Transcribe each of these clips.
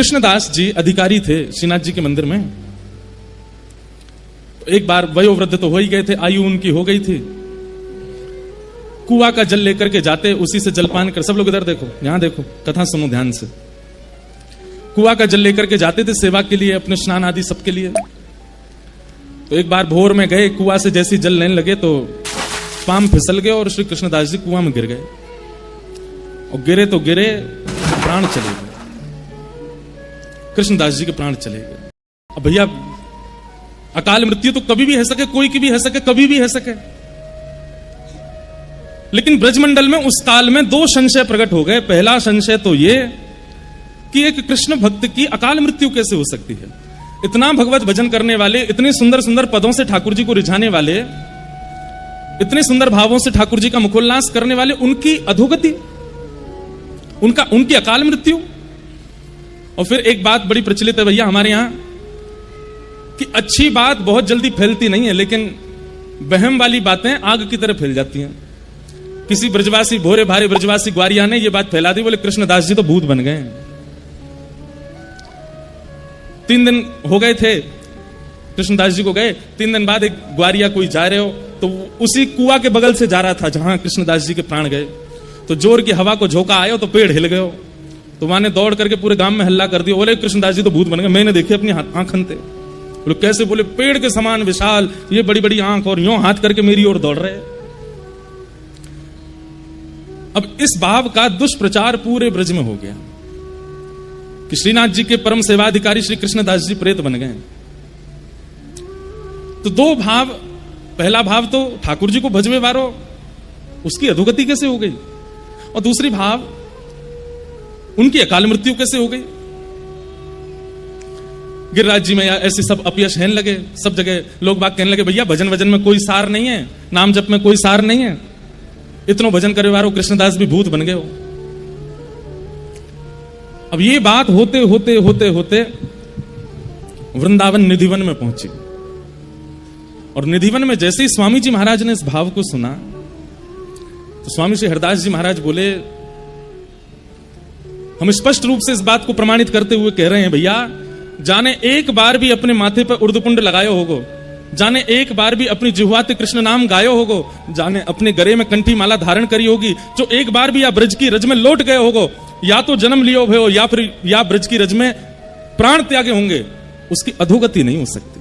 कृष्णदास जी अधिकारी थे श्रीनाथ जी के मंदिर में। तो एक बार वयोवृद्ध तो हो ही गए थे, आयु उनकी हो गई थी। कुआं का जल लेकर के जाते, उसी से जलपान कर, सब लोग इधर देखो, यहां देखो, कथा सुनो ध्यान से। कुआं का जल लेकर के जाते थे सेवा के लिए, अपने स्नान आदि सबके लिए। तो एक बार भोर में गए, कुआं से जैसी जल लेने लगे तो पाम फिसल गए और श्री कृष्णदास जी कुआं में गिर गए। और गिरे तो गिरे, प्राण चले गए, कृष्णदास जी के प्राण चले गए। अब भैया अकाल मृत्यु तो कभी भी है सके, कोई की भी है सके, कभी भी है सके। लेकिन ब्रजमंडल में उस काल में दो संशय प्रकट हो गए। पहला संशय तो ये कि एक कृष्ण भक्त की अकाल मृत्यु कैसे हो सकती है। इतना भगवत भजन करने वाले, इतने सुंदर सुंदर पदों से ठाकुर जी को रिझाने वाले, इतने सुंदर भावों से ठाकुर जी का मुखोल्लास करने वाले, उनकी अधोगति, उनकी अकाल मृत्यु। और फिर एक बात बड़ी प्रचलित है भैया हमारे यहां कि अच्छी बात बहुत जल्दी फैलती नहीं है, लेकिन वहम वाली बातें आग की तरह फैल जाती हैं। किसी ब्रजवासी, भोरे भारे ब्रजवासी ग्वारिया ने यह बात फैला दी, बोले कृष्णदास जी तो भूत बन गए। 3 दिन हो गए थे कृष्णदास जी को गए, 3 दिन बाद एक ग्वारिया कोई जा रहे हो, तो उसी कुआं के बगल से जा रहा था जहां कृष्णदास जी के प्राण गए। तो जोर की हवा को झोंका आयो तो पेड़ हिल गयो। तो वहां ने दौड़ करके पूरे गांव में हल्ला कर दिया, बोले कृष्णदास जी तो भूत बन गए। मैंने देखे अपनी आंखन थे। बोले कैसे? बोले पेड़ के समान विशाल, ये बड़ी बड़ी आंख, और यूं हाथ करके मेरी ओर दौड़ रहे। अब इस भाव का दुष्प्रचार पूरे ब्रज में हो गया कि श्रीनाथ जी के परम सेवाधिकारी श्री कृष्णदास जी प्रेत बन गए। तो दो भाव, पहला भाव तो ठाकुर जी को भजवे वारो, उसकी अधोगति कैसे हो गई, और दूसरी भाव उनकी अकाल मृत्यु कैसे हो गई। गिरिराज जी में ऐसे सब अपयश कहने लगे, सब जगह लोग बात कहने लगे भैया भजन वजन में कोई सार नहीं है, नाम जप में कोई सार नहीं है, इतनो भजन करे वारो कृष्णदास भी भूत बन गए हो। अब ये बात होते होते होते होते वृंदावन निधिवन में पहुंची। और निधिवन में जैसे ही स्वामी जी महाराज ने इस भाव को सुना तो स्वामी श्री हरदास जी महाराज बोले, हम स्पष्ट रूप से इस बात को प्रमाणित करते हुए कह रहे हैं भैया, जाने एक बार भी अपने माथे पर उर्दपुंड लगायो होगो, जाने एक बार भी अपनी जिह्वाते कृष्ण नाम गायो होगो, जाने अपने गले में कंठी माला धारण करी होगी, जो एक बार भी या ब्रज की रज में लौट गए होगो, या तो जन्म लियो भयो या फिर या ब्रज की रज में प्राण त्यागे होंगे, उसकी अधोगति नहीं हो सकती।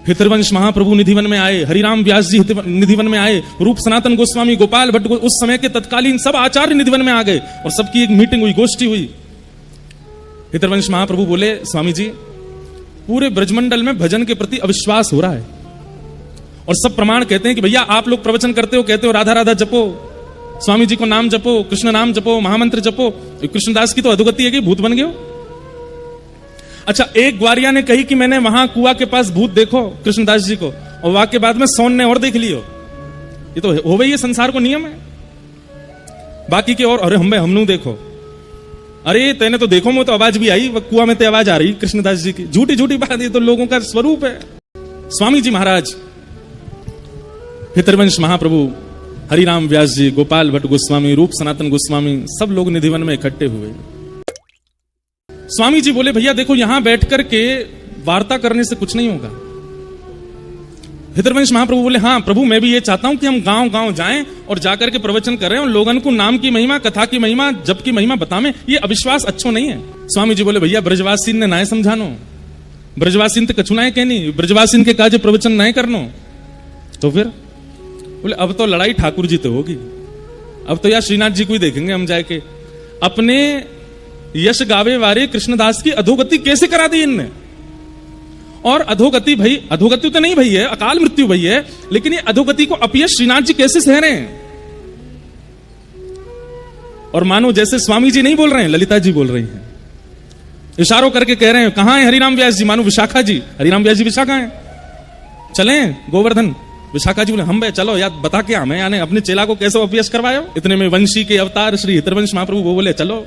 हितरवंश महाप्रभु निधिवन में आए, हरिराम व्यास जी निधिवन में आए, रूप सनातन गोस्वामी, गोपाल भट्ट, उस समय के तत्कालीन सब आचार्य निधिवन में आ गए और सबकी एक मीटिंग हुई, गोष्ठी हुई। हितरवंश महाप्रभु बोले, स्वामी जी पूरे ब्रजमंडल में भजन के प्रति अविश्वास हो रहा है, और सब प्रमाण कहते हैं कि भैया आप लोग प्रवचन करते हो, कहते हो राधा राधा जपो, स्वामी जी को नाम जपो, कृष्ण नाम जपो, महामंत्र जपो, कृष्णदास की तो अधोगति है कि भूत बन गए हो। अच्छा, एक ग्वारिया ने कही कि मैंने वहां कुआं के पास भूत देखो कृष्णदास जी को, और वहां के बाद में सोन ने और देख लियो। ये तो हो गई, ये संसार को नियम है। बाकी के और अरे हमनू देखो, अरे तेने तो देखो, मैं तो आवाज भी आई, कुआं में तो आवाज आ रही कृष्णदास जी की। झूठी झूठी बात, ये तो लोगों का स्वरूप है। स्वामी जी महाराज, हितरवंश महाप्रभु, हरिराम व्यास जी, गोपाल भट्ट गोस्वामी, रूप सनातन गोस्वामी, सब लोग निधिवन में इकट्ठे हुए। स्वामी जी बोले, भैया देखो यहां बैठ करके वार्ता करने से कुछ नहीं होगा। हितरवंश महाप्रभु बोले, हाँ प्रभु, मैं भी ये चाहता हूं कि हम गांव गांव जाएं और जाकर के प्रवचन करें और लोगों को नाम की महिमा, कथा की महिमा, जप की महिमा बतावें। ये अविश्वास अच्छो नहीं है। स्वामी जी बोले, भैया ब्रजवासी ने नाय समझानो, ब्रजवासी तो कछु नाय कहनी, ब्रजवासी के काजे प्रवचन नाय करनो। तो फिर बोले, अब तो लड़ाई ठाकुर जी तो होगी, अब तो यार श्रीनाथ जी को ही देखेंगे हम जाके। अपने यश गावे वारे कृष्णदास की अधोगति कैसे करा दी इनने। और अधोगति भाई, अधोगति तो नहीं भई है, अकाल मृत्यु भई है, लेकिन ये अधोगति को अपयश श्रीनाथ जी कैसे सह रहे हैं। और मानो जैसे स्वामी जी नहीं बोल रहे हैं, ललिता जी बोल रही हैं, इशारों करके कह रहे हैं, कहां है हरिराम व्यास जी, मानो विशाखा जी, हरिराम व्यास जी विशाखा है, चलें गोवर्धन। विशाखा जी बोले, हम भाई चलो यार, बता के हमें यानी अपने चेला को कैसे अपयश करवायो। इतने में वंशी के अवतार श्री हितरवंश महाप्रभु वो बोले, चलो।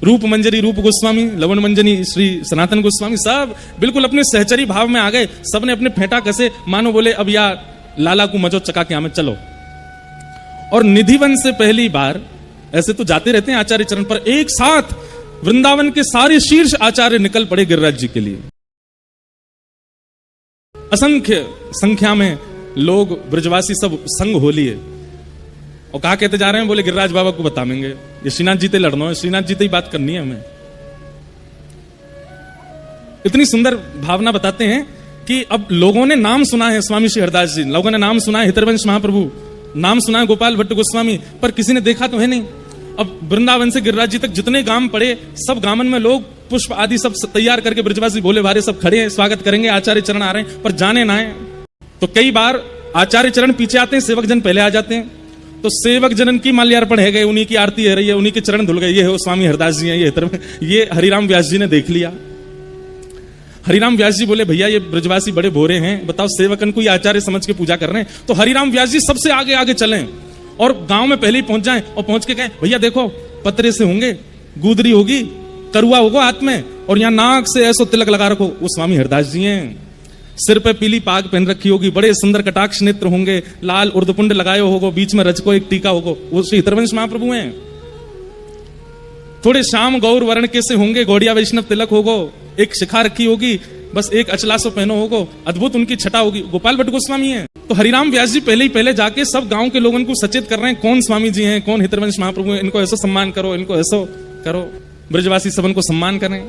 रूप मंजरी रूप गोस्वामी, लवण मंजनी श्री सनातन गोस्वामी, सब बिल्कुल अपने सहचरी भाव में आ गए। सबने अपने फेंटा कसे, मानो बोले अब यार लाला को मजो चका के हमें चलो। और निधिवन से पहली बार ऐसे तो जाते रहते हैं आचार्य चरण पर, एक साथ वृंदावन के सारे शीर्ष आचार्य निकल पड़े गिरिराज जी के लिए। असंख्य संख्या में लोग ब्रजवासी सब संग हो लिए और कहा कहते जा रहे हैं, बोले गिरिराज बाबा को बताएंगे, ये श्रीनाथ जी ते लड़ना है, श्रीनाथ जी ते ही बात करनी है हमें। इतनी सुंदर भावना बताते हैं कि अब लोगों ने नाम सुना है स्वामी श्री हरदास जी, लोगों ने नाम सुना है हितरवंश महाप्रभु, नाम सुना है गोपाल भट्ट गोस्वामी, पर किसी ने देखा तो है नहीं। अब वृंदावन से गिरिराज जी तक जितने गांव पड़े, सब गांवन में लोग पुष्प आदि सब तैयार करके ब्रजवासी भोले भारे सब खड़े हैं, स्वागत करेंगे, आचार्य चरण आ रहे हैं, पर जाने ना है। तो कई बार आचार्य चरण पीछे आते हैं, सेवक जन पहले आ जाते हैं, तो सेवक जनन की माल्यार्पण है गए, उन्हीं की आरती है रही है, उन्हीं के चरण धुल गए, ये है स्वामी हरदास जी हैं, ये हरिराम व्यास जी ने देख लिया। हरिराम व्यास जी बोले, भैया ये ब्रजवासी बड़े भोरे हैं, बताओ सेवकन को ये आचार्य समझ के पूजा कर रहे हैं। तो हरिराम व्यास जी सबसे आगे आगे चलें और गांव में पहले ही पहुंच जाएं और पहुंच के कहें, भैया देखो पतरे से होंगे, गुदरी होगी, करुआ होगा हाथ में, और यहाँ नाक से ऐसो तिलक लगा रखो, वो स्वामी हरदास जी हैं। सिर पे पीली पाग पहन रखी होगी, बड़े सुंदर कटाक्ष नेत्र होंगे, लाल उर्दपुंड लगाए होगो, बीच में रजको एक टीका होगो, वो श्री हितरवंश महाप्रभु हैं। थोड़े श्याम गौर वर्ण के से होंगे, गौड़िया वैष्णव तिलक होगो, एक शिखा रखी होगी, बस एक अचलासो पहनो होगो, अद्भुत उनकी छटा होगी, गोपाल भट्ट गोस्वामी हैं। तो हरिराम व्यास जी पहले ही पहले जाके सब गांव के लोगों को सचेत कर रहे हैं, कौन स्वामी जी हैं, कौन हितरवंश महाप्रभु हैं, इनको ऐसा सम्मान करो, इनको ऐसा करो। ब्रजवासी सबन को सम्मान करें,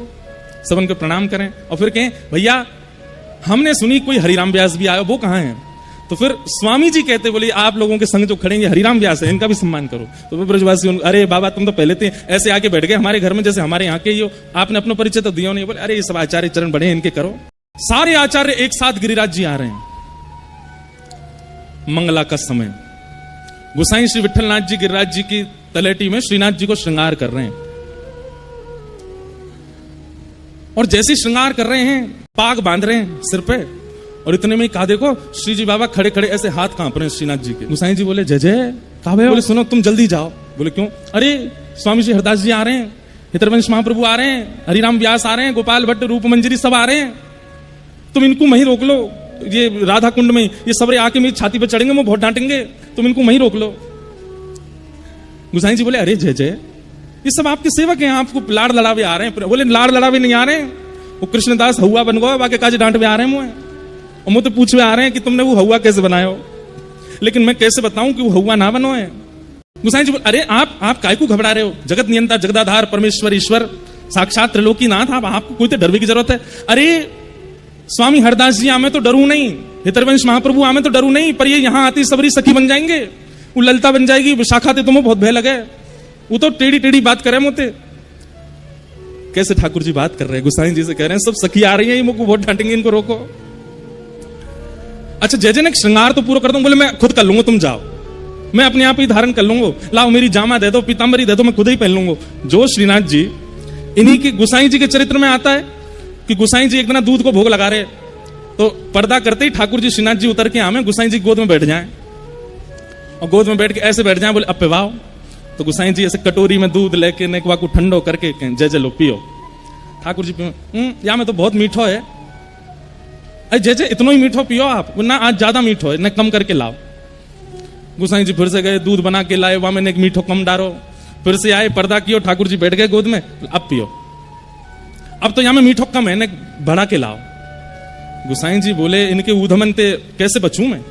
सबन को प्रणाम करें, और फिर कहें, भैया हमने सुनी कोई हरिराम व्यास भी आया, वो कहाँ है? तो फिर स्वामी जी कहते, बोले आप लोगों के संग जो खड़ेंगे हरिराम व्यास है, इनका भी सम्मान करो। तो फिर ब्रजवासी, अरे बाबा तुम तो पहले थे, ऐसे आके बैठ गए हमारे घर में, जैसे हमारे यहाँ के ही हो, आपने अपना परिचय तो दिया नहीं। बोले अरे ये सब आचार्य चरण बड़े हैं, इनके करो। सारे आचार्य एक साथ गिरिराज जी आ रहे हैं। मंगला का समय, गोसाई श्री विठलनाथ जी गिरिराज जी की तलेटी में श्रीनाथ जी को श्रृंगार कर रहे हैं, और जैसे श्रृंगार कर रहे हैं, पाग बांध रहे हैं सिर पे, और इतने में कहा देखो श्री जी बाबा खड़े खड़े ऐसे हाथ कांप रहे हैं श्रीनाथ जी के। गोसाई जी बोले, जय जय, कहा बोले सुनो तुम जल्दी जाओ। बोले क्यों? अरे स्वामी जी हरदास जी आ रहे हैं, हितरवंश महाप्रभु आ रहे हैं, हरिराम व्यास आ रहे हैं, गोपाल भट्ट, रूप मंजरी सब आ रहे हैं, तुम इनको वहीं रोक लो, ये राधा कुंड में ये सबरे आके मेरी छाती पर चढ़ेंगे, वो बहुत डांटेंगे, तुम इनको वहीं रोक लो। गोसाई जी बोले, अरे जय जय, ये सब आपके सेवक हैं, आपको लाड़ लड़ावे आ रहे हैं। बोले लाड़ लड़ावे नहीं आ रहे हैं, वो कृष्णदास हवा बन गया, बाकी काज डांट भी आ रहे हैं मुझे, और मुझे पूछवे आ रहे हैं कि तुमने वो हवा कैसे बनाया हो, लेकिन मैं कैसे बताऊं कि वो हवा ना बनो है। गोसाई जी बोले, अरे आप काय को घबरा रहे हो, जगत नियंता जगदाधार परमेश्वर ईश्वर साक्षात त्रिलोकीनाथ, आपको कोई तो डरने की जरूरत है। अरे स्वामी हरदास जी आमे तो डरू नहीं, हितरवंश महाप्रभु आमे तो डरू नहीं, पर ये यहाँ आती सबरी सखी बन जाएंगे, वो ललता बन जाएगी, विशाखा थे तुम्हें बहुत भय लगे, वो तो टेढ़ी टेढ़ी बात करे मोते। कैसे ठाकुर जी बात कर रहे हैं, गोसाई जी से कह रहे हैं सब सखी आ रही है, मुझको बहुत डांटेंगे, इनको रोको। अच्छा जय जय ने श्रृंगार तो पूरा कर दूं। बोले मैं खुद कर लूंगा, तुम जाओ, मैं अपने आप ही धारण कर लूंगा, लाओ मेरी जामा दे दो, पीतांबरी दे दो, मैं खुद ही पहन लूंगा। जो श्रीनाथ जी, इन्हीं के गोसाई जी के चरित्र में आता है कि गोसाई जी एक दिन दूध को भोग लगा रहे, तो पर्दा करते ही ठाकुर जी श्रीनाथ जी उतर के आवे, गोसाई जी गोद में बैठ जाए, और गोद में बैठ के ऐसे बैठ जाए, बोले अब पिवाओ। तो गोसाई जी ऐसे कटोरी में दूध लेके नेकवा को ठंडो करके जय जय लो पियो। ठाकुर जी या में तो बहुत मीठो है, अरे जय जय इतना ही मीठो पियो आप, ना आज ज्यादा मीठो है, न कम करके लाओ। गोसाई जी फिर से गए, दूध बना के लाए, वहां में एक मीठो कम डारो, फिर से आए, पर्दा कियो, ठाकुर जी बैठ गए गोद में, अब पियो, अब तो यहाँ में मीठो कम है, न बढ़ा के लाओ। गोसाई जी बोले, इनके ऊधमन ते कैसे बचूं मैं?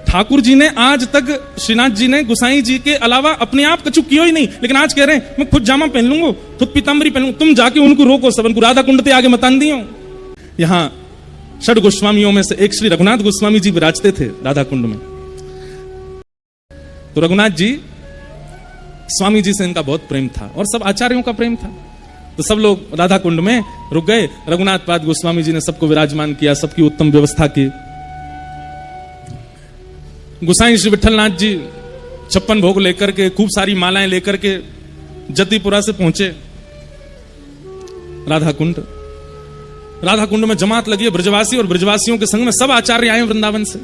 ठाकुर जी ने आज तक, श्रीनाथ जी ने गोसाई जी के अलावा अपने आप कछु कियो ही नहीं, लेकिन आज कह रहे हैं मैं खुद जामा पहन लूंगा, खुद पीतांबरी पहन लूंगा, तुम जाके उनको रोको, सबन को राधा कुंड ते आगे मतान दियो। यहाँ षड गोस्वामियों में से एक श्री रघुनाथ गोस्वामी जी विराजते थे राधा कुंड में। तो रघुनाथ जी, स्वामी जी से इनका बहुत प्रेम था, और सब आचार्यों का प्रेम था, तो सब लोग राधा कुंड में रुक गए। रघुनाथ पाद गोस्वामी जी ने सबको विराजमान किया, सबकी उत्तम व्यवस्था की। गोसाई श्री विठलनाथ जी 56 भोग लेकर के, खूब सारी मालाएं लेकर के जतिपुरा से पहुंचे राधा कुंड। राधा कुंड में जमात लगी है ब्रजवासी, और ब्रजवासियों के संग में सब आचार्य आए वृंदावन से।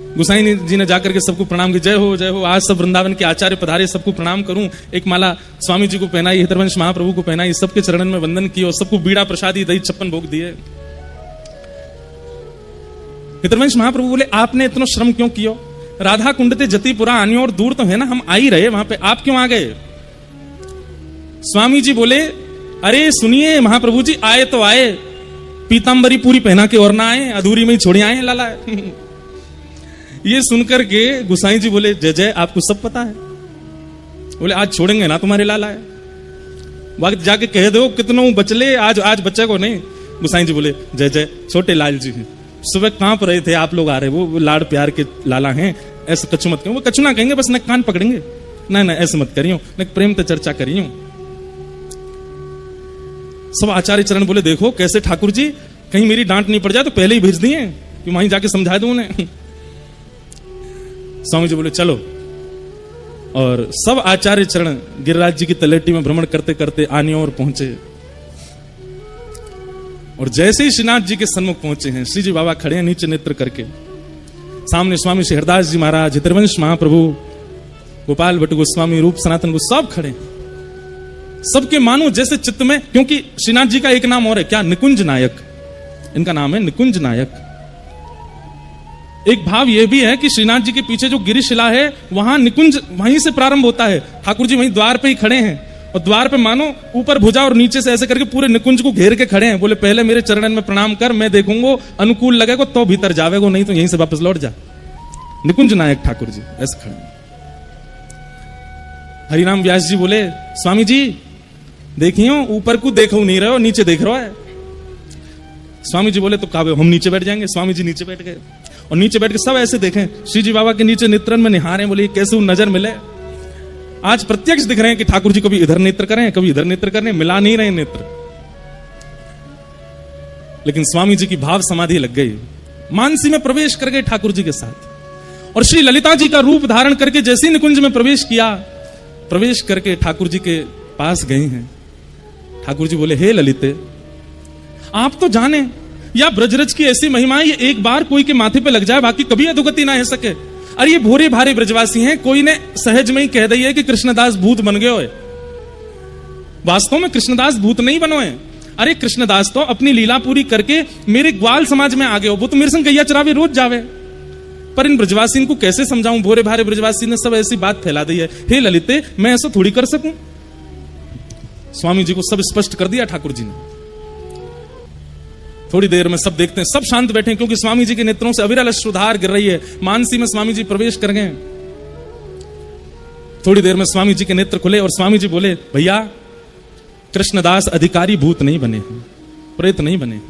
गोसाई जी ने जाकर के सबको प्रणाम की, जय हो जय हो, आज सब वृंदावन के आचार्य पधारे, सबको प्रणाम करूं। एक माला स्वामी जी को पहनाई, हितरवंश महाप्रभु को पहनाई, सबके चरणन में वंदन किया, और सबको बीड़ा प्रसादी दही 56 भोग दिए। हितरवंश महाप्रभु बोले, आपने इतना श्रम क्यों किया? राधा कुंड थे जतिपुरा आनियो, और दूर तो है ना, हम आ ही रहे वहां पे, आप क्यों आ गए? स्वामी जी बोले, अरे सुनिए महाप्रभु जी, आए तो आए, पीतांबरी पूरी पहना के और ना आए, अधूरी में ही छोड़े आए लाला। ये सुनकर के गुसाई जी बोले, जय जय, आपको सब पता है? बोले, आज छोड़ेंगे ना तुम्हारे लाला है, वक्त जाके कह दो कितनों बचले, आज बच्चे को नहीं। गुसाई जी बोले, जय जय, छोटे लाल जी सुबह कांप रहे थे, आप लोग आ रहे, वो लाड़ प्यार के लाला हैं, ऐसे कछु मत करो। वो कछु ना कहेंगे, बस न कान पकड़ेंगे, ना ऐसे मत करियो, न प्रेम तो चर्चा करियो। सब आचार्य चरण बोले, देखो कैसे ठाकुर जी, कहीं मेरी डांट नहीं पड़ जाए तो पहले ही भेज दिए कि वहीं जाके समझा दूं उन्हें। स्वामी जी बोले, चलो। और सब आचार्य चरण गिरिराज जी की तलेटी में भ्रमण करते करते आनियों और पहुंचे, और जैसे ही श्रीनाथ जी के सन्मुख पहुंचे हैं, श्री जी बाबा खड़े हैं नीचे नेत्र करके, सामने स्वामी श्री हरदास जी महाराज, हितरवंश महाप्रभु, गोपाल भट्ट गोस्वामी, रूप सनातन को सब खड़े, सबके मानो जैसे चित्त में, क्योंकि श्रीनाथ जी का एक नाम और है, क्या? निकुंज नायक, इनका नाम है निकुंज नायक। एक भाव यह भी है कि श्रीनाथ जी के पीछे जो गिरिशिला है, वहां निकुंज वहीं से प्रारंभ होता है। ठाकुर जी वहीं द्वार पे ही खड़े हैं, और द्वार पे मानो ऊपर भुजा और नीचे से ऐसे करके पूरे निकुंज को घेर के खड़े हैं। बोले, पहले मेरे चरणन में प्रणाम कर, मैं देखूंगा, अनुकूल लगेगा तो भीतर जावेगो, नहीं तो यहीं से वापस लौट जा। निकुंज नायक ठाकुर जी ऐसे खड़े। हरिनाम व्यास जी बोले, स्वामी जी देखियो, ऊपर को देखो नहीं रहे हो, नीचे देख रहा है। स्वामी जी बोले, तो कावे हम नीचे बैठ जाएंगे। स्वामी जी नीचे बैठ गए, और नीचे बैठ के सब ऐसे देखें, श्री जी बाबा के नीचे नेत्रन में निहारे, बोले कैसे नजर मिले। आज प्रत्यक्ष दिख रहे हैं कि ठाकुर जी कभी इधर नेत्र करें, कभी इधर नेत्र करें, मिला नहीं रहे नेत्र। लेकिन स्वामी जी की भाव समाधि लग गई, मानसी में प्रवेश कर गए ठाकुर जी के साथ, और श्री ललिता जी का रूप धारण करके जैसे ही निकुंज में प्रवेश किया, प्रवेश करके ठाकुर जी के पास गए हैं। ठाकुर जी बोले, हे ललिते, आप तो जाने या ब्रजरज की ऐसी महिमा, ये एक बार कोई के माथे पे लग जाए, बाकी कभी अधोगति ना हो सके। अरे ये भोरे भारे ब्रजवासी हैं, कोई ने सहज में ही कह दिया कि कृष्णदास भूत बन गए हो। वास्तव में कृष्णदास भूत नहीं बनो है। अरे कृष्णदास तो अपनी लीला पूरी करके मेरे ग्वाल समाज में आ गए हो, वो तो मेरे संग गैया चरावे रोज जावे। पर इन ब्रजवासी को कैसे समझाऊं, भोरे भारे ब्रजवासी ने सब ऐसी बात फैला दी है। हे ललिते, मैं ऐसा थोड़ी कर सकूं। स्वामी जी को सब स्पष्ट कर दिया ठाकुर जी ने। थोड़ी देर में सब देखते हैं, सब शांत बैठे, क्योंकि स्वामी जी के नेत्रों से अविरल अश्रुधार गिर रही है। मानसी में स्वामी जी प्रवेश कर गए। थोड़ी देर में स्वामी जी के नेत्र खुले, और स्वामी जी बोले, भैया कृष्णदास अधिकारी भूत नहीं बने हैं, प्रेत नहीं बने।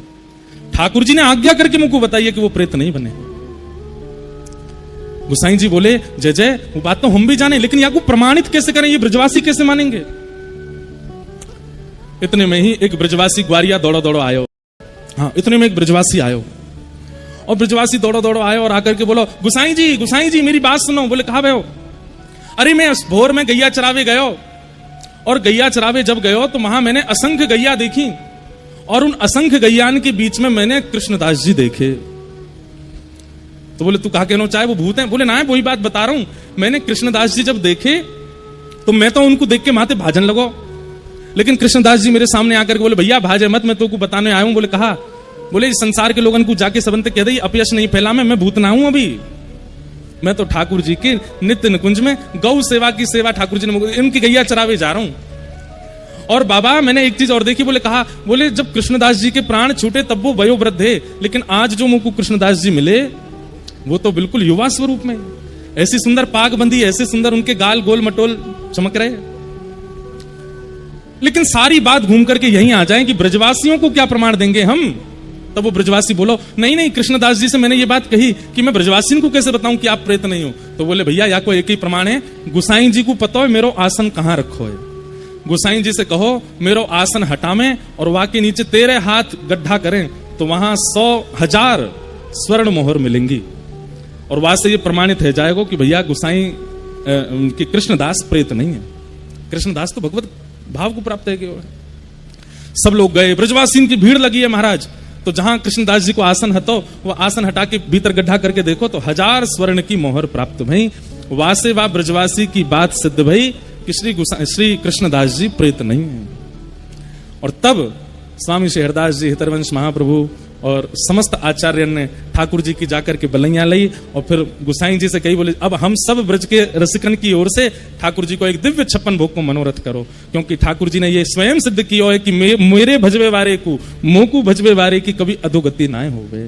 ठाकुर जी ने आज्ञा करके मुझको बताइए कि वो प्रेत नहीं बने। गुसाई जी बोले, जय जय, वो बात तो हम भी जाने, लेकिन या को प्रमाणित कैसे करें, ये ब्रजवासी कैसे मानेंगे। इतने में ही एक ब्रजवासी ग्वारिया दौड़ो दौड़ो आयो। हाँ, इतने में एक ब्रजवासी आयो, और ब्रजवासी दौड़ो दौड़ो आयो और आकर के बोलो, गुसाई जी मेरी बात सुनो। बोले, कहा भयो? अरे मैं भोर में गैया चरावे गयो, और गैया चरावे जब गयो तो वहां मैंने असंख्य गैया देखी, और उन असंख्य गैयान के बीच में मैंने कृष्णदास जी देखे। तो बोले, तू कहा कहना चाहे वो भूत हैं? बोले, ना, वही बात बता रहा हूं, मैंने कृष्णदास जी जब देखे तो मैं तो उनको देख के माथे भाजन लगो, लेकिन कृष्णदास जी मेरे सामने आकर के बोले, भैया भाजे मत, मैं तो को बताने आया हूं। बोले, कहा? बोले, इस संसार के लोगों को जाके सबंत कह दे, अपयश नहीं फैला, मैं भूत ना हूं अभी, मैं तो ठाकुर जी के नित्य निकुंज में गौ सेवा की सेवा ठाकुर जी ने, इनकी गैया चरावे जा रहा हूं। और बाबा मैंने एक चीज और देखी। बोले, कहा? बोले, जब कृष्णदास जी के प्राण छूटे तब वो वयोवृद्ध है, लेकिन आज जो मुझको कृष्णदास जी मिले वो तो बिल्कुल युवा स्वरूप में, ऐसी सुंदर पागबंदी, ऐसे सुंदर उनके गाल गोल मटोल चमक रहे। लेकिन सारी बात घूम करके यहीं आ जाए कि ब्रजवासियों को क्या प्रमाण देंगे हम। तब वो ब्रजवासी बोलो, नहीं कृष्णदास जी से मैंने ये बात कही कि मैं ब्रजवासियों को कैसे बताऊं कि आप प्रेत नहीं हो। तो बोले, भैया या को एक ही प्रमाण है, गुसाई जी को पता है मेरो आसन कहां रखो है। गुसाई जी से कहो मेरो आसन हटावे और वहां के नीचे तेरे हाथ गड्ढा करें, तो वहां 100,000 स्वर्ण मोहर मिलेंगी, और वहां से ये प्रमाणित है जाएगा कि भैया गुसाई कि कृष्णदास प्रेत नहीं है। कृष्णदास तो भगवत भाव को प्राप्त है कि सब लोग गए, ब्रजवासी की भीड़ लगी है महाराज। तो जहां कृष्णदास जी को आसन हतो, वो आसन हटा के भीतर गड्ढा करके देखो तो 1000 स्वर्ण की मोहर प्राप्त भई। वासे वा ब्रजवासी की बात सिद्ध भई कि श्री कृष्णदास जी प्रेत नहीं है। और तब स्वामी श्री हरदास जी, हितरवंश महाप्रभु और समस्त आचार्य ने ठाकुर जी की जाकर के बलैया ली और फिर गुसाई जी से कही, बोले अब हम सब ब्रज के रसिकन की ओर से ठाकुर जी को एक दिव्य 56 भोग को मनोरथ करो, क्योंकि ठाकुर जी ने ये स्वयं सिद्ध किया है कि मेरे भजवे वारे को मोकू भजवे वारे की कभी अधोगति ना होवे।